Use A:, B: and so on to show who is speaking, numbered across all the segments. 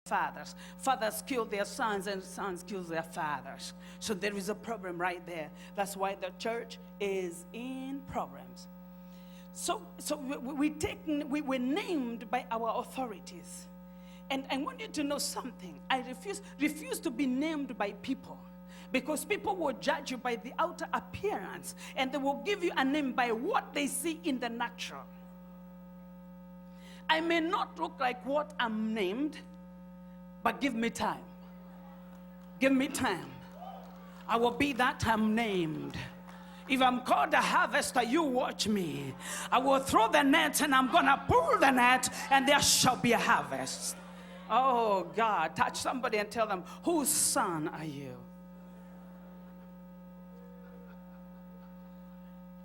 A: fathers. Fathers kill their sons and sons kill their fathers. So there is a problem right there. That's why the church is in problems. So we were named by our authorities. And I want you to know something. I refuse to be named by people. Because people will judge you by the outer appearance. And they will give you a name by what they see in the natural. I may not look like what I'm named, but give me time. Give me time. I will be that I'm named. If I'm called a harvester, you watch me. I will throw the net and I'm going to pull the net and there shall be a harvest. Oh, God, touch somebody and tell them, whose son are you?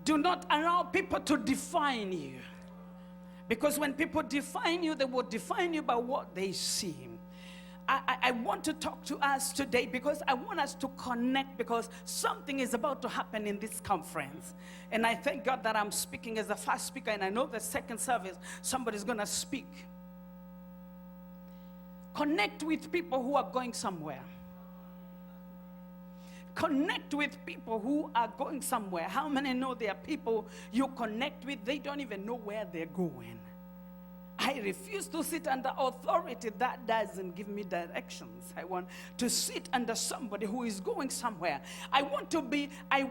A: Do not allow people to define you. Because when people define you, they will define you by what they see. I want to talk to us today because I want us to connect, because something is about to happen in this conference. And I thank God that I'm speaking as the first speaker, and I know the second service, somebody's going to speak. Connect with people who are going somewhere. Connect with people who are going somewhere. How many know there are people you connect with, they don't even know where they're going? I refuse to sit under authority that doesn't give me directions. I want to sit under somebody who is going somewhere. I want to be a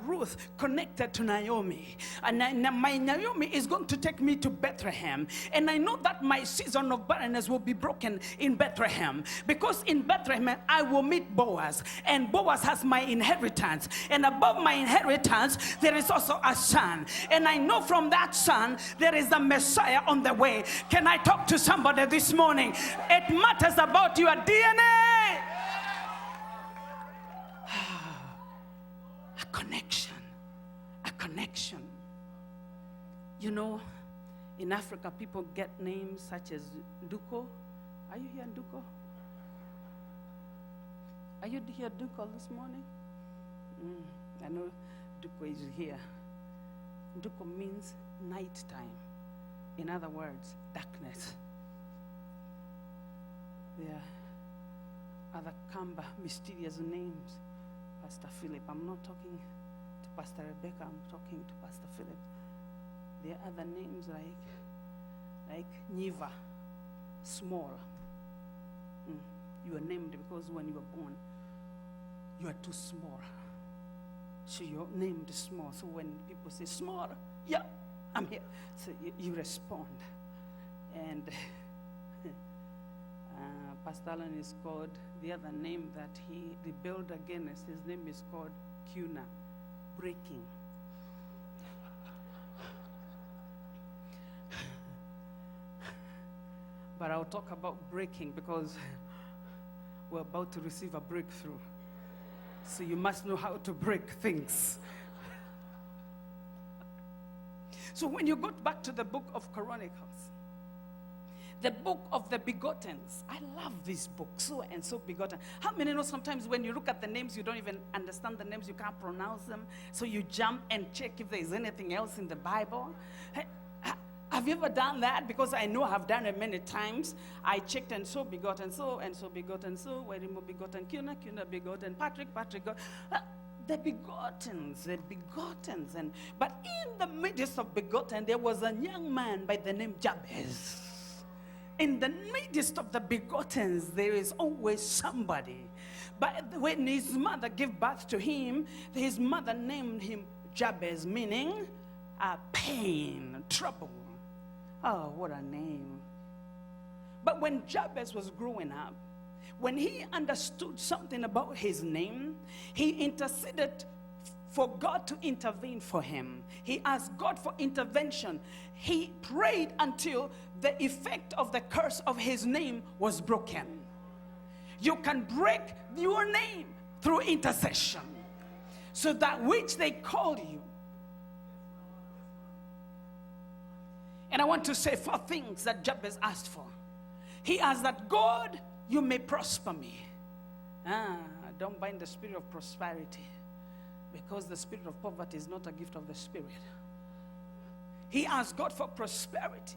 A: Ruth connected to Naomi. And my Naomi is going to take me to Bethlehem. And I know that my season of barrenness will be broken in Bethlehem. Because in Bethlehem, I will meet Boaz. And Boaz has my inheritance. And above my inheritance, there is also a son. And I know from that son, there is the Messiah on the way. Can I talk to somebody this morning? It matters about your DNA. A connection. A connection. You know, in Africa, people get names such as Duko. Are you here, Duko? Are you here, Duko, this morning? I know Duko is here. Duko means nighttime. In other words, darkness. There are other Kamba mysterious names. Pastor Philip. I'm not talking to Pastor Rebecca. I'm talking to Pastor Philip. There are other names like Niva, small. You are named because when you were born, you are too small. So you're named small. So when people say small, yeah, I'm here. So you respond. And Pastor Alan is called, the other name that he rebelled against, his name is called Kuna, breaking. But I'll talk about breaking because we're about to receive a breakthrough. So you must know how to break things. So when you go back to the book of Chronicles, the book of the begottens, I love this book, so and so begotten. How many know sometimes when you look at the names, you don't even understand the names, you can't pronounce them, so you jump and check if there is anything else in the Bible? Have you ever done that? Because I know I've done it many times. I checked and so begotten, so and so begotten, so wairimu begotten, Kuna begotten, Patrick. The begottens. But in the midst of begotten, there was a young man by the name Jabez. In the midst of the begottens, there is always somebody. But when his mother gave birth to him, his mother named him Jabez, meaning pain, trouble. Oh, what a name. But when Jabez was growing up, when he understood something about his name, he interceded for God to intervene for him. He asked God for intervention. He prayed until the effect of the curse of his name was broken. You can break your name through intercession. So that which they call you. And I want to say 4 things that Jabez asked for. He asked that, God, you may prosper me. Don't bind the spirit of prosperity, because the spirit of poverty is not a gift of the Spirit. He asked God for prosperity.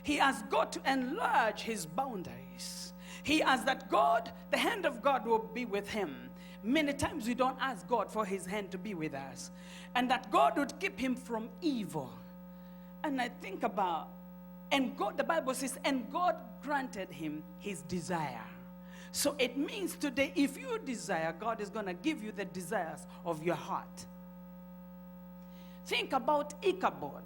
A: He has got to enlarge his boundaries. He has that God, the hand of God will be with him. Many times we don't ask God for his hand to be with us. And that God would keep him from evil. And I think about, and God, the Bible says, and God granted him his desire. So it means today, if you desire, God is going to give you the desires of your heart. Think about Ichabod.